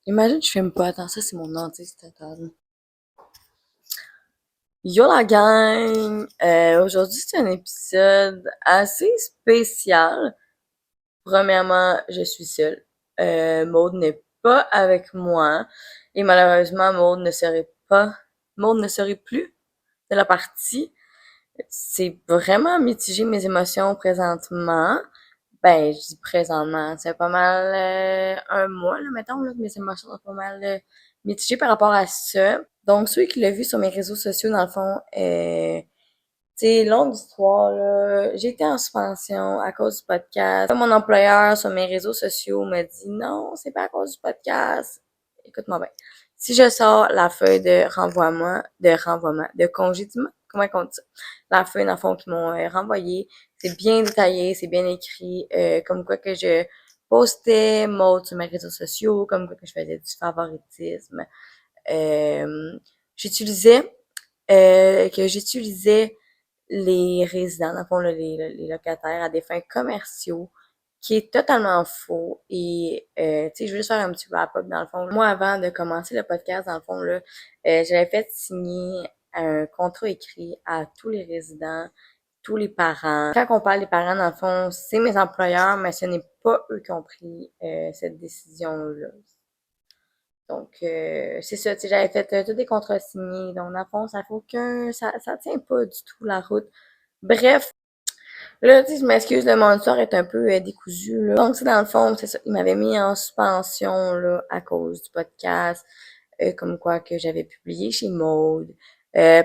Imagine, je filme pas. Attends, ça, c'est mon anti-statal. Yo la gang! Aujourd'hui, c'est un épisode assez spécial. Premièrement, je suis seule. Maud n'est pas avec moi. Et malheureusement, Maud ne serait plus de la partie. C'est vraiment mitigé mes émotions présentement. Ben, je dis présentement, c'est pas mal un mois, là, mettons, là, que mes émotions sont pas mal mitigées par rapport à ça. Donc, celui qui l'a vu sur mes réseaux sociaux, dans le fond, c'est longue histoire, là. J'ai été en suspension à cause du podcast. Mon employeur sur mes réseaux sociaux m'a dit non, c'est pas à cause du podcast. Écoute-moi bien. Si je sors la feuille de congédiement, comment on dit ça? La feuille, dans le fond, qu'ils m'ont renvoyée, c'est bien détaillé, c'est bien écrit, comme quoi que je postais mode sur mes réseaux sociaux, comme quoi que je faisais du favoritisme. Euh, j'utilisais, j'utilisais les résidents, dans le fond, là, les locataires à des fins commerciaux, qui est totalement faux. Et, tu sais, je veux juste faire un petit wrap-up, dans le fond. Moi, avant de commencer le podcast, dans le fond, là, j'avais fait signer un contrat écrit à tous les résidents, tous les parents. Quand on parle des parents, dans le fond, c'est mes employeurs, mais ce n'est pas eux qui ont pris cette décision-là. Donc, c'est ça, tu sais, j'avais fait tous des contrats signés. Donc, dans le fond, ça fait ça tient pas du tout la route. Bref, là, tu sais, je m'excuse, le mon histoire est un peu décousu, là. Donc, c'est dans le fond, c'est ça, il m'avait mis en suspension, là, à cause du podcast, comme quoi que j'avais publié chez Maude.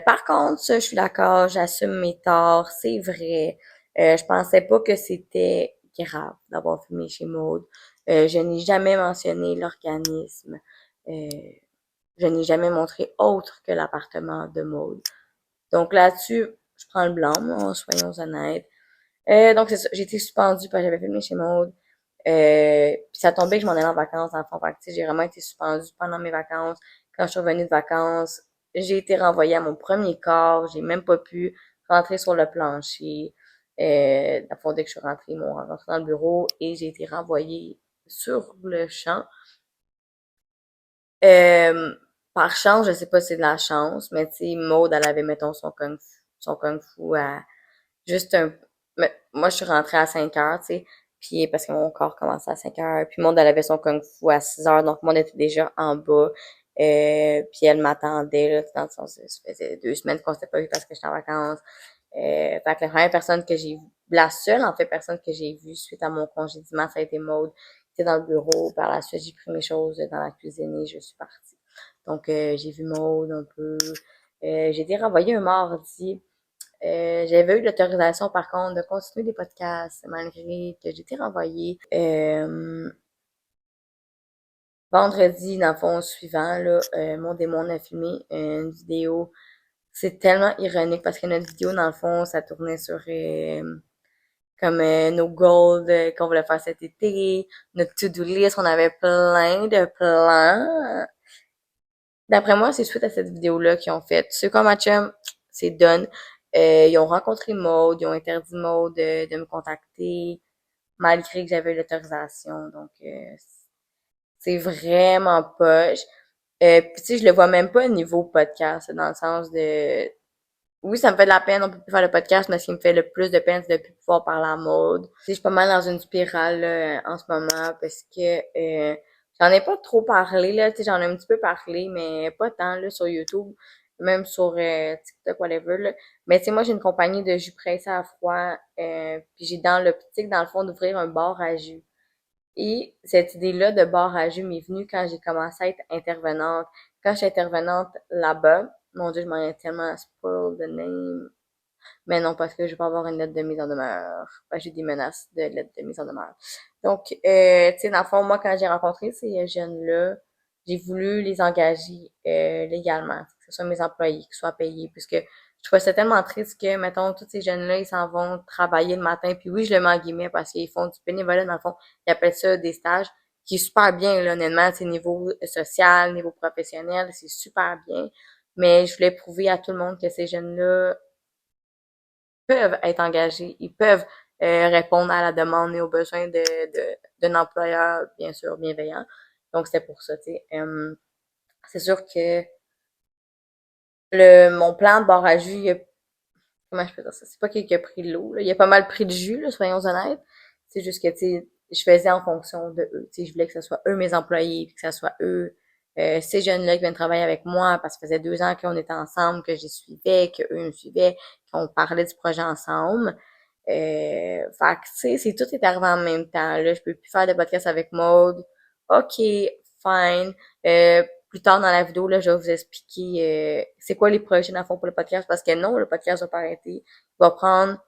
Par contre, ça, je suis d'accord, j'assume mes torts, c'est vrai. Je pensais pas que c'était grave d'avoir filmé chez Maude. Je n'ai jamais mentionné l'organisme. Euh, je n'ai jamais montré autre que l'appartement de Maude. Donc là-dessus, je prends le blanc, moi, soyons honnêtes. Donc c'est ça, j'ai été suspendue parce que j'avais filmé chez Maude. Puis ça tombait que je m'en allais en vacances en fond. Fait que, j'ai vraiment été suspendue pendant mes vacances. Quand je suis revenue de vacances, j'ai été renvoyée à mon premier corps. J'ai même pas pu rentrer sur le plancher. Dans le fond, dès que je suis rentrée, ils m'ont rentré dans le bureau et j'ai été renvoyée sur le champ. Euh, Par chance, je sais pas si c'est de la chance, mais tu sais, Maude, elle avait, mettons, son kung fu à juste un, mais moi, je suis rentrée à 5 heures, tu sais, puis parce que mon corps commençait à 5 heures, puis Maude, elle avait son kung fu à 6 heures, donc Maude était déjà en bas, puis elle m'attendait, là, dans le sens, ça faisait 2 semaines qu'on s'était pas vu parce que j'étais en vacances. Fait que la première personne que j'ai vue, la seule, en fait, personne que j'ai vue suite à mon congédiement, ça a été Maude. J'étais dans le bureau. Par la suite, j'ai pris mes choses dans la cuisine et je suis partie. Donc, j'ai vu Maude un peu. J'ai été renvoyée un mardi. J'avais eu l'autorisation, par contre, de continuer des podcasts, malgré que j'ai été renvoyée. Vendredi, dans le fond, suivant, là, mon démon a filmé une vidéo. C'est tellement ironique parce que notre vidéo, dans le fond, ça tournait sur comme nos goals qu'on voulait faire cet été, notre to-do list, on avait plein de plans. D'après moi, c'est suite à cette vidéo-là qu'ils ont fait. Ceux comme ma chum, c'est done. Ils ont rencontré Maud, ils ont interdit Maud de me contacter, malgré que j'avais l'autorisation. Donc, c'est vraiment poche. Puis tu sais, je le vois même pas au niveau podcast, dans le sens de oui, ça me fait de la peine, on peut plus faire le podcast, mais ce qui me fait le plus de peine, c'est de plus pouvoir parler à mode. Tu sais, je suis pas mal dans une spirale là, en ce moment parce que j'en ai pas trop parlé, là, tu sais, j'en ai un petit peu parlé, mais pas tant là sur YouTube, même sur TikTok, whatever, là. Mais tu sais, moi j'ai une compagnie de jus pressé à froid, puis j'ai dans l'optique, dans le fond, d'ouvrir un bar à jus. Et cette idée-là de bar à jus m'est venue quand j'ai commencé à être intervenante. Quand je suis intervenante là-bas, mon Dieu, je m'en ai tellement spoil the name. Mais non, parce que je vais pas avoir une lettre de mise en demeure. J'ai des menaces de lettre de mise en demeure. Donc, tu sais, dans le fond, moi, quand j'ai rencontré ces jeunes-là, j'ai voulu les engager légalement, que ce soit mes employés, qu'ils soient payés, puisque je trouvais ça tellement triste que, mettons, tous ces jeunes-là, ils s'en vont travailler le matin, puis oui, je le mets en guillemets parce qu'ils font du bénévolat, dans le fond, ils appellent ça des stages, qui est super bien, là, honnêtement, c'est niveau social, niveau professionnel, c'est super bien, mais je voulais prouver à tout le monde que ces jeunes-là peuvent être engagés, ils peuvent répondre à la demande et aux besoins d'un employeur, bien sûr, bienveillant. Donc, c'était pour ça, tu sais. C'est sûr que mon plan de bar à jus, comment je peux dire ça? C'est pas qu'il a pris l'eau, là. Il a pas mal pris le jus, là, soyons honnêtes. C'est juste que, tu sais, je faisais en fonction de eux. Tu sais, je voulais que ce soit eux mes employés, puis que ce soit eux, ces jeunes-là qui viennent travailler avec moi, parce que ça faisait 2 ans qu'on était ensemble, que je les suivais, qu'eux me suivaient, qu'on parlait du projet ensemble. Fait que, tu sais, c'est tout est arrivé en même temps. Là, je peux plus faire de podcast avec Maude. OK, fine. Plus tard dans la vidéo, là, je vais vous expliquer c'est quoi les projets dans le fond pour le podcast, parce que non, le podcast va pas arrêter. Il va prendre,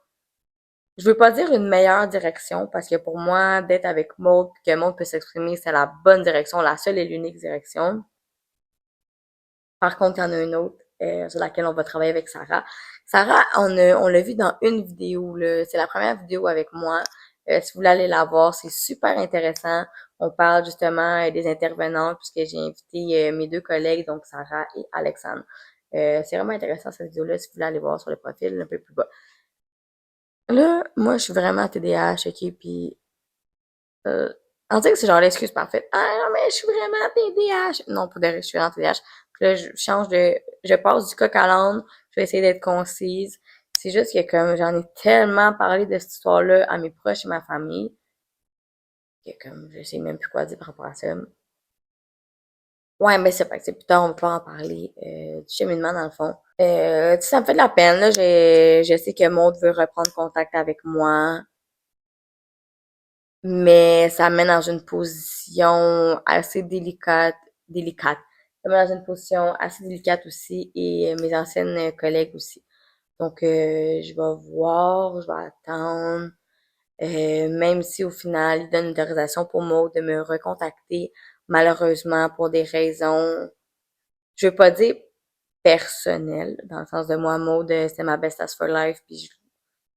je veux pas dire une meilleure direction, parce que pour moi, d'être avec Maude, que Maude peut s'exprimer, c'est la bonne direction, la seule et l'unique direction. Par contre, il y en a une autre sur laquelle on va travailler avec Sarah. Sarah, on l'a vu dans une vidéo, là. C'est la première vidéo avec moi. Si vous voulez aller la voir, c'est super intéressant. On parle justement des intervenants puisque j'ai invité mes deux collègues, donc Sarah et Alexandre. C'est vraiment intéressant cette vidéo-là si vous voulez aller voir sur le profil un peu plus bas. Là, moi, je suis vraiment TDAH, ok, puis on dirait que c'est genre l'excuse parfaite. Ah non, mais je suis vraiment TDAH. Non, pour de vrai, je suis vraiment TDAH. Puis là, je passe du coq à l'âne. Je vais essayer d'être concise. C'est juste que comme j'en ai tellement parlé de cette histoire-là à mes proches et ma famille, que comme je sais même plus quoi dire par rapport à ça. Ouais, mais c'est pas que c'est plus tard, on peut en parler du cheminement dans le fond. Tu sais, ça me fait de la peine, là. Je sais que Maud veut reprendre contact avec moi. Mais ça mène dans une position assez délicate. Ça mène dans une position assez délicate aussi et mes anciennes collègues aussi. Donc, je vais voir, je vais attendre. Même si au final, ils donnent l'autorisation pour moi de me recontacter, malheureusement, pour des raisons, je veux pas dire personnelles, dans le sens de moi, Maud, c'est ma best ass for life, puis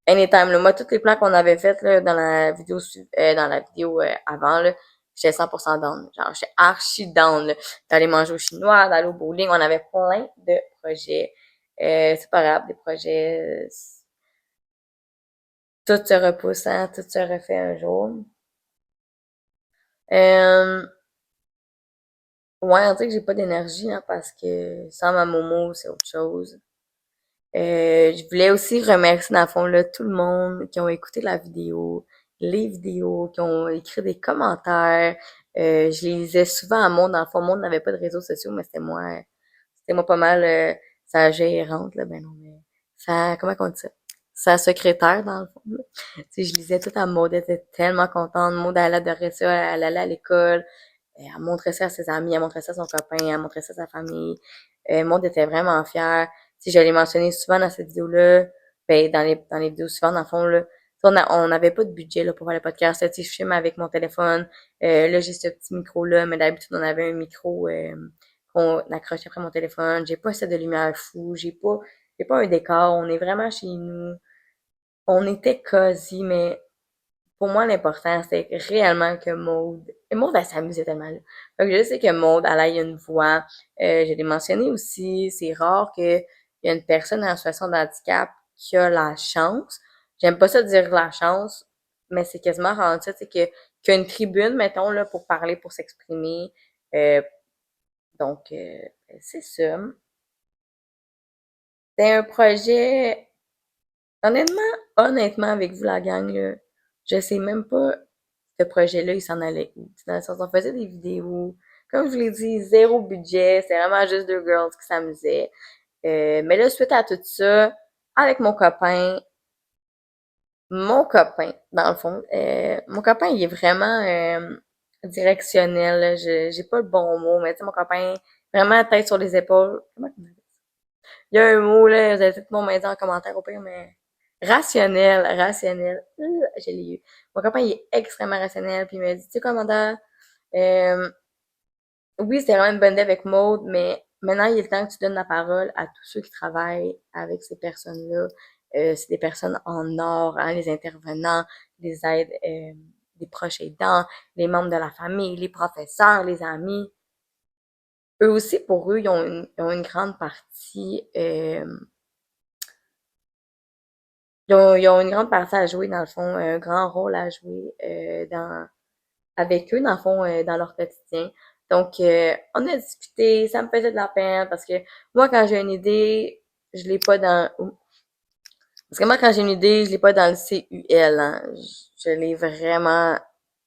anytime, là. Moi, tous les plans qu'on avait faits, là, dans la vidéo avant, là, j'étais 100% down. Genre, j'étais archi down, là. D'aller manger au chinois, d'aller au bowling. On avait plein de projets. C'est pas grave, des projets, tout se repousse, hein, tout se refait un jour. Euh, ouais, on dirait que j'ai pas d'énergie, hein, parce que sans ma Momo, c'est autre chose. Je voulais aussi remercier dans le fond là, tout le monde qui ont écouté la vidéo, les vidéos, qui ont écrit des commentaires. Je les lisais souvent à Monde. Dans le fond, Monde n'avait pas de réseaux sociaux, mais c'était moi pas mal sa gérante, là, ben non, mais comment on dit ça? Sa secrétaire, dans le fond, là. Tu sais, je lisais tout à Maud, elle était tellement contente. Maud, elle adorait ça, elle allait à l'école, elle montrait ça à ses amis, elle montrait ça à son copain, elle montrait ça à sa famille. Maud était vraiment fière. Si je l'ai mentionné souvent dans cette vidéo-là, ben, dans les vidéos suivantes, dans le fond, là, on n'avait pas de budget, là, pour faire le podcast. Tu sais, je filme avec mon téléphone. Là, j'ai ce petit micro-là, mais d'habitude, on avait un micro, qu'on accrochait après mon téléphone. J'ai pas un set de lumière fou. J'ai pas un décor. On est vraiment chez nous. On était cosy, mais pour moi, l'important, c'est réellement que Maude, elle s'amusait tellement, là. Fait que je sais que Maude, elle a une voix. Je l'ai mentionné aussi, c'est rare qu'il y a une personne en situation de handicap qui a la chance. J'aime pas ça dire la chance, mais c'est quasiment rendu ça, c'est qu'il y a une tribune, mettons, là, pour parler, pour s'exprimer. Euh, donc, c'est ça. C'est un projet, honnêtement, avec vous, la gang, là, je sais même pas ce projet-là, il s'en allait où. Dans le sens, on faisait des vidéos. Comme je vous l'ai dit, zéro budget. C'est vraiment juste deux girls qui s'amusaient. Mais là, suite à tout ça, avec mon copain, dans le fond, mon copain, il est vraiment directionnel, là. J'ai pas le bon mot, mais tu sais, mon copain, vraiment tête sur les épaules. Comment on dit ça? Il y a un mot, là, vous allez peut-être m'en dire en commentaire au pire, mais rationnel. Je l'ai eu. Mon copain, il est extrêmement rationnel, puis il m'a dit, tu sais quoi, Amanda, euh, oui, c'était vraiment une bonne idée avec Maude, mais maintenant, il est le temps que tu donnes la parole à tous ceux qui travaillent avec ces personnes-là. C'est des personnes en or, hein, les intervenants, les aides, les proches aidants, les membres de la famille, les professeurs, les amis. Eux aussi, pour eux, ils ont une grande partie, ils ont une grande partie à jouer, dans le fond, un grand rôle à jouer avec eux, dans le fond, dans leur quotidien. Donc, on a discuté, ça me faisait de la peine parce que moi, quand j'ai une idée, je l'ai pas dans... Parce que moi, quand j'ai une idée, je l'ai pas dans le CUL, hein. Je l'ai vraiment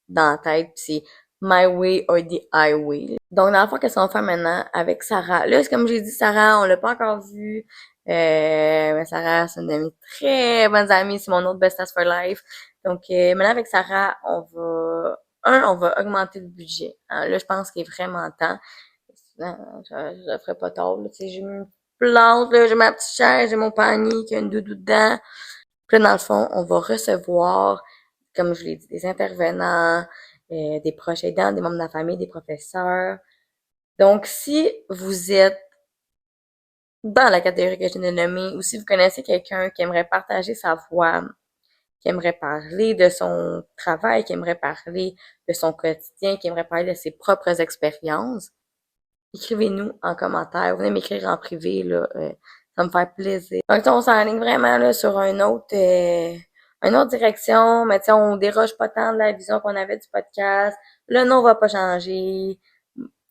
dans la tête, pis c'est my way or the highway. Donc, dans le fond, qu'est-ce qu'on va faire maintenant avec Sarah? Là, c'est comme j'ai dit, Sarah, on l'a pas encore vue. Mais Sarah, c'est une de mes très bonnes amies, c'est mon autre bestest for life. Donc, maintenant, avec Sarah, on va augmenter le budget. Hein. Là, je pense qu'il est vraiment temps. Non, je ferai pas tard, là. Tu sais, j'ai une plante, là, j'ai ma petite chaise, j'ai mon panier qui a une doudou dedans. Puis là, dans le fond, on va recevoir, comme je l'ai dit, des intervenants, des proches aidants, des membres de la famille, des professeurs. Donc, si vous êtes dans la catégorie que je viens de nommer, ou si vous connaissez quelqu'un qui aimerait partager sa voix, qui aimerait parler de son travail, qui aimerait parler de son quotidien, qui aimerait parler de ses propres expériences, écrivez-nous en commentaire. Venez m'écrire en privé, là. Ça me fait plaisir. Donc, on s'enligne vraiment là sur une autre direction, mais tu sais, on déroge pas tant de la vision qu'on avait du podcast. Le nom va pas changer.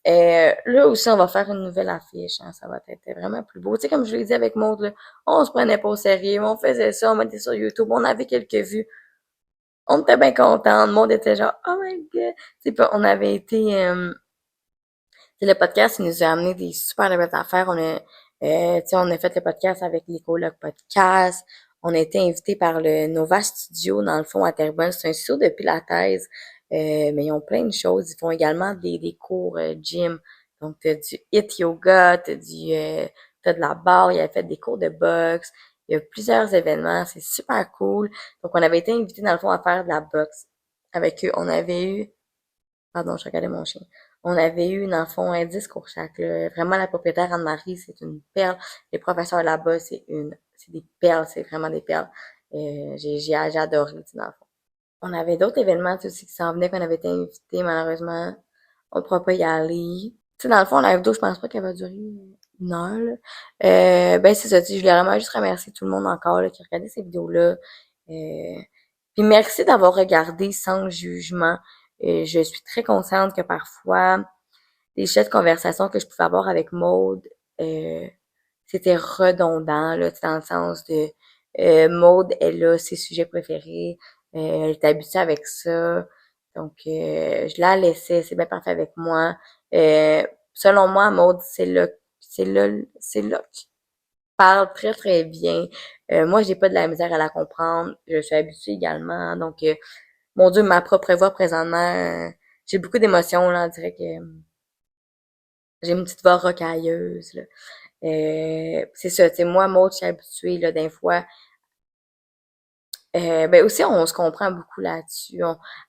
Là aussi, on va faire une nouvelle affiche. Hein, ça va être vraiment plus beau. Tu sais, comme je l'ai dit avec Maud, là, on se prenait pas au sérieux. On faisait ça, on mettait sur YouTube, on avait quelques vues. On était bien contents. Le monde était genre, oh my god. Tu sais, on avait été... le podcast, il nous a amené des super belles affaires. On a fait le podcast avec l'écologue podcast. On a été invité par le Nova Studio, dans le fond, à Terrebonne. C'est un studio de Pilates, mais ils ont plein de choses. Ils font également des cours gym. Donc, t'as du HIIT yoga, t'as de la barre. Il a fait des cours de boxe. Il y a plusieurs événements. C'est super cool. Donc, on avait été invités, dans le fond, à faire de la boxe avec eux. On avait eu Pardon, je regardais mon chien. On avait eu, dans le fond, un 10 cours chaque, là. Vraiment, la propriétaire Anne-Marie, c'est une perle. Les professeurs là-bas, c'est des perles, c'est vraiment des perles. J'ai adoré, tu sais, dans le fond. On avait d'autres événements, tu sais, aussi qui s'en venaient, qu'on avait été invités, malheureusement. On ne pourra pas y aller. Tu sais, dans le fond, la vidéo, je pense pas qu'elle va durer une heure, là. Ben, c'est ça, tu sais, je voulais vraiment juste remercier tout le monde encore, là, qui regardait ces vidéos-là. Puis merci d'avoir regardé sans jugement. Je suis très consciente que parfois, les chats de conversation que je pouvais avoir avec Maude, euh, c'était redondant, là, tu sais, dans le sens de Maude, elle a ses sujets préférés, elle est habituée avec ça. Donc, je la laissais, c'est bien parfait avec moi. Euh, Selon moi, Maude, c'est là qui parle très, très bien. Moi, j'ai pas de la misère à la comprendre. Je suis habituée également. Donc, mon Dieu, ma propre voix présentement, j'ai beaucoup d'émotions, là. On dirait que j'ai une petite voix rocailleuse, là. C'est ça, tu sais, moi, Maud, je suis habituée, là, des fois. Ben aussi, on se comprend beaucoup là-dessus.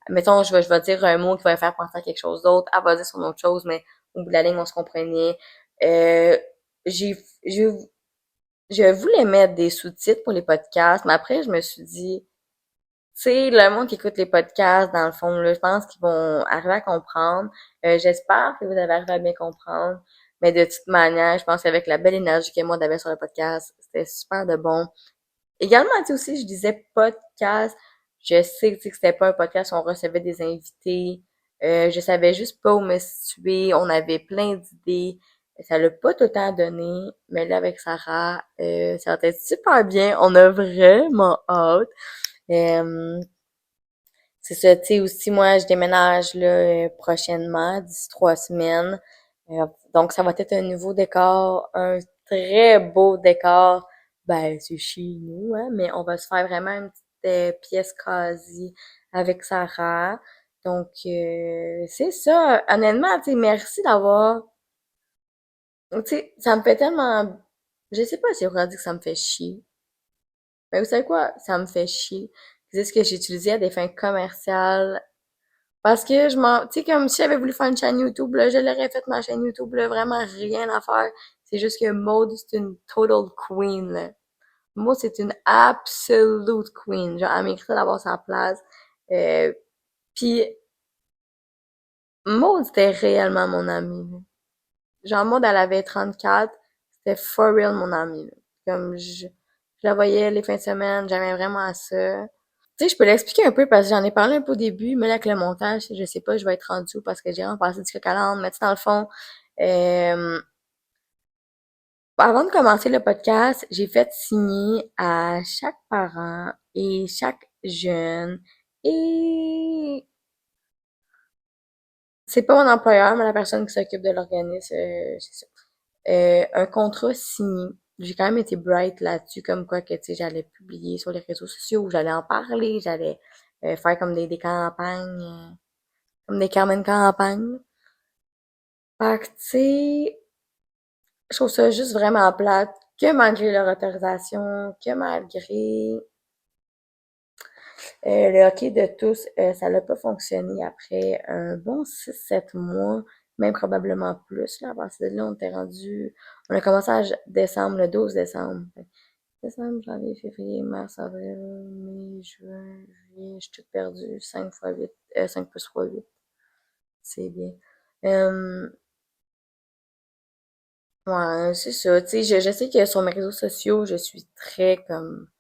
Mettons, je vais dire un mot qui va faire penser à quelque chose d'autre. Elle va dire son autre chose, mais au bout de la ligne, on se comprenait. Euh, j'ai, je, je voulais mettre des sous-titres pour les podcasts, mais après, je me suis dit, tu sais, le monde qui écoute les podcasts, dans le fond, là, je pense qu'ils vont arriver à comprendre. J'espère que vous avez arrivé à bien comprendre. Mais de toute manière, je pense qu'avec la belle énergie que moi j'avais sur le podcast, c'était super de bon. Également, tu sais aussi, je disais podcast. Je sais, tu sais, que c'était pas un podcast où on recevait des invités. Je savais juste pas où me situer. On avait plein d'idées. Ça l'a pas tout le temps donné. Mais là, avec Sarah, ça va être super bien. On a vraiment hâte. Euh, c'est ça, tu sais, aussi, moi, je déménage là, prochainement, d'ici 3 semaines. Donc, ça va être un nouveau décor, un très beau décor. Ben, c'est chez nous, hein, mais on va se faire vraiment une petite pièce cosy avec Sarah. Donc, c'est ça. Honnêtement, tu sais, merci d'avoir... Tu sais, ça me fait tellement... Je sais pas si on dit que ça me fait chier. Mais vous savez quoi? Ça me fait chier. C'est ce que j'ai utilisé à des fins commerciales. Parce que tu sais, comme si j'avais voulu faire une chaîne YouTube, là, je l'aurais fait ma chaîne YouTube, là, vraiment rien à faire. C'est juste que Maud, c'est une total queen, là. Maud, c'est une absolute queen. Genre, elle mérite d'avoir sa place. Puis Maud, c'était réellement mon amie, là. Genre, Maud, elle avait 34, c'était for real mon amie, là. Comme, je la voyais les fins de semaine, j'aimais vraiment ça. Tu sais, je peux l'expliquer un peu parce que j'en ai parlé un peu au début, mais là, avec le montage, je sais pas, je vais être rendu où parce que j'ai vraiment passé du coq à l'âne, mais tu sais, dans le fond, euh, avant de commencer le podcast, j'ai fait signer à chaque parent et chaque jeune et c'est pas mon employeur, mais la personne qui s'occupe de l'organisme, c'est ça. Un contrat signé. J'ai quand même été bright là-dessus, comme quoi que, tu sais, j'allais publier sur les réseaux sociaux, j'allais en parler, j'allais faire comme des campagnes, comme des carnets de campagne. Fait que, tu sais, je trouve ça juste vraiment plate que malgré leur autorisation, que malgré le hockey de tous, ça n'a pas fonctionné après un bon 6-7 mois, même probablement plus, là. À partir de là, on a commencé en décembre, le 12 décembre. Décembre, janvier, février, mars, avril, mai, juin, juillet, je suis toute perdue. 5 fois 8, 5 plus 3, 8. C'est bien. Euh, ouais, c'est ça. Tu sais, je sais que sur mes réseaux sociaux, je suis très comme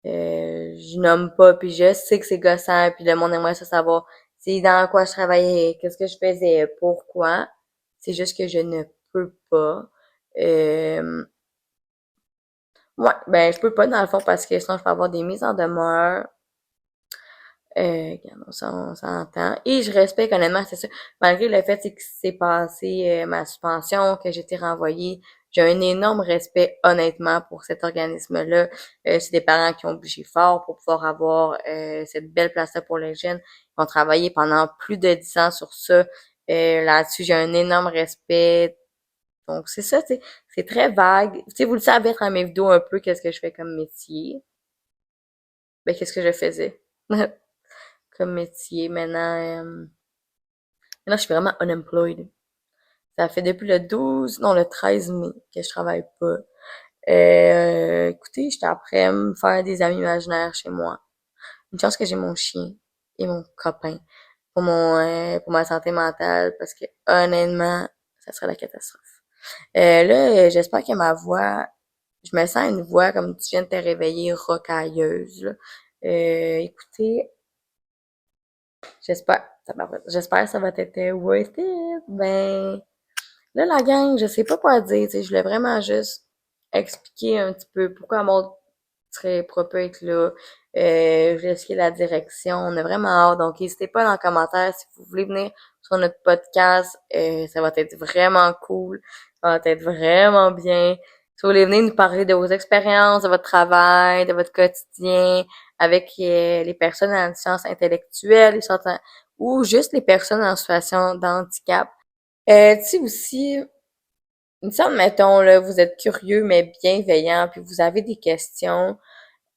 je nomme pas, puis je sais que c'est gossant, puis le monde aimerait ça savoir c'est dans quoi je travaillais, qu'est-ce que je faisais, pourquoi. C'est juste que je ne peux pas. Euh, ouais, ben je peux pas dans le fond parce que sinon je peux avoir des mises en demeure. Regarde, on s'entend. Et je respecte honnêtement, c'est ça. Malgré le fait c'est que c'est passé ma suspension, que j'ai été renvoyée, j'ai un énorme respect honnêtement pour cet organisme-là. C'est des parents qui ont bougé fort pour pouvoir avoir cette belle place-là pour les jeunes. Ils ont travaillé pendant plus de 10 ans sur ça. Là-dessus, j'ai un énorme respect. Donc c'est ça, c'est très vague. Tu sais, vous le savez à mes vidéos un peu qu'est-ce que je fais comme métier. Ben, qu'est-ce que je faisais comme métier. Maintenant, je suis vraiment unemployed. Ça fait depuis le 12, non, le 13 mai que je travaille pas. Écoutez, j'étais après à me faire des amis imaginaires chez moi. Une chance que j'ai mon chien et mon copain pour ma santé mentale parce que honnêtement, ça serait la catastrophe. Là, j'espère que ma voix, je me sens une voix comme tu viens de te réveiller rocailleuse, là. Écoutez, j'espère que ça va être worth it. Ben, là, la gang, je sais pas quoi dire, tu sais, je voulais vraiment juste expliquer un petit peu pourquoi Maud serait propre être là, risquer la direction, on a vraiment hâte, donc n'hésitez pas dans les commentaires si vous voulez venir sur notre podcast, ça va être vraiment cool, ça va être vraiment bien. Si vous voulez venir nous parler de vos expériences, de votre travail, de votre quotidien, avec les personnes en sciences intellectuelles, ou juste les personnes en situation d'handicap, tu sais aussi, il me semble, mettons, là, vous êtes curieux mais bienveillant, puis vous avez des questions.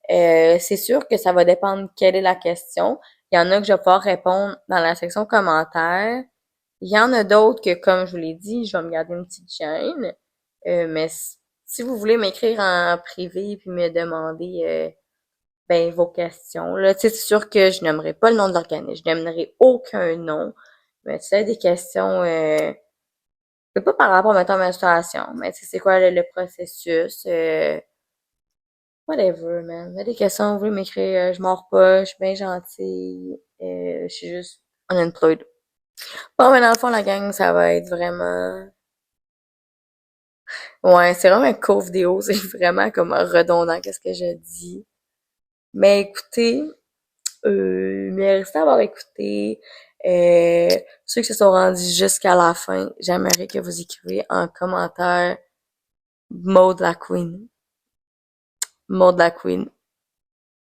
C'est sûr que ça va dépendre quelle est la question. Il y en a que je vais pouvoir répondre dans la section commentaires. Il y en a d'autres que, comme je vous l'ai dit, je vais me garder une petite chaîne. Mais si vous voulez m'écrire en privé puis me demander ben vos questions, là, tu sais, c'est sûr que je n'aimerais pas le nom de l'organisme, je n'aimerais aucun nom. Mais tu sais, des questions c'est pas par rapport, mettons, à ma situation, mais tu sais, c'est quoi le processus, whatever, man. Il y a des questions, vous voulez m'écrire, je mords pas, je suis bien gentille, je suis juste unemployed. Bon, mais dans le fond, la gang, ça va être vraiment... Ouais, c'est vraiment un court vidéo, c'est vraiment comme redondant qu'est-ce que je dis. Mais écoutez, merci d'avoir écouté. Ceux qui se sont rendus jusqu'à la fin, j'aimerais que vous écriviez en commentaire Maud la Queen. Maud la Queen.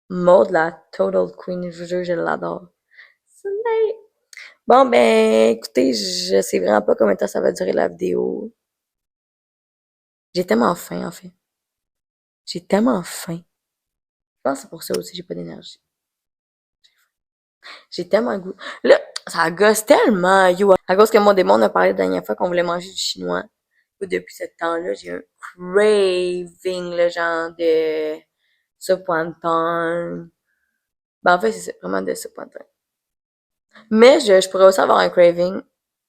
Maud la Total Queen, je vous jure, je l'adore. Soleil. Bon, ben, écoutez, je sais vraiment pas combien de temps ça va durer la vidéo. J'ai tellement faim, en fait. J'ai tellement faim. Je pense que c'est pour ça aussi que j'ai pas d'énergie. J'ai tellement le goût. Là, ça gosse tellement, yo. À cause que mon démon a parlé la dernière fois qu'on voulait manger du chinois. Depuis ce temps-là, j'ai un craving, le genre de soupe wonton. Ben, en fait, c'est vraiment de soupe wonton. Mais je pourrais aussi avoir un craving,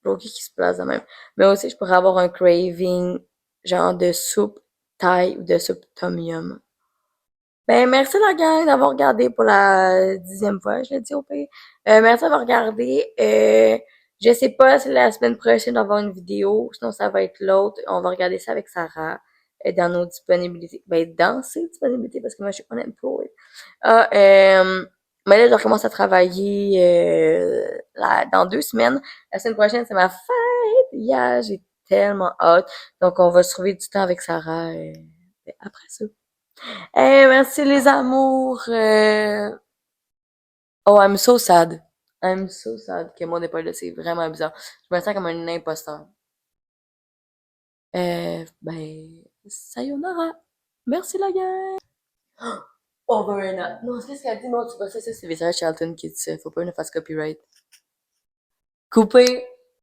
Loki qui se place de même. Mais aussi, je pourrais avoir un craving, genre de soupe thaï ou de soupe tom yum. Ben, merci la gang d'avoir regardé pour la 10e fois, je le dis au pire. Merci d'avoir regardé. Je sais pas si la semaine prochaine on va avoir une vidéo, sinon ça va être l'autre. On va regarder ça avec Sarah dans nos disponibilités. Ben, dans ses disponibilités, parce que moi je suis unemployed. Ah, mais là, je recommence à travailler dans 2 semaines. La semaine prochaine, c'est ma fête. Yeah, j'ai tellement hâte. Donc, on va se trouver du temps avec Sarah après ça. Merci les amours. Oh, I'm so sad. I'm so sad que mon n'est pas là. C'est vraiment bizarre. Je me sens comme un imposteur. Ben, sayonara. Merci la gang. Over and out. Non, c'est qu'est-ce qu'elle dit? Non, tu vois, ça, c'est Sarah Charlton qui dit ça. Faut pas une face copyright. Coupé.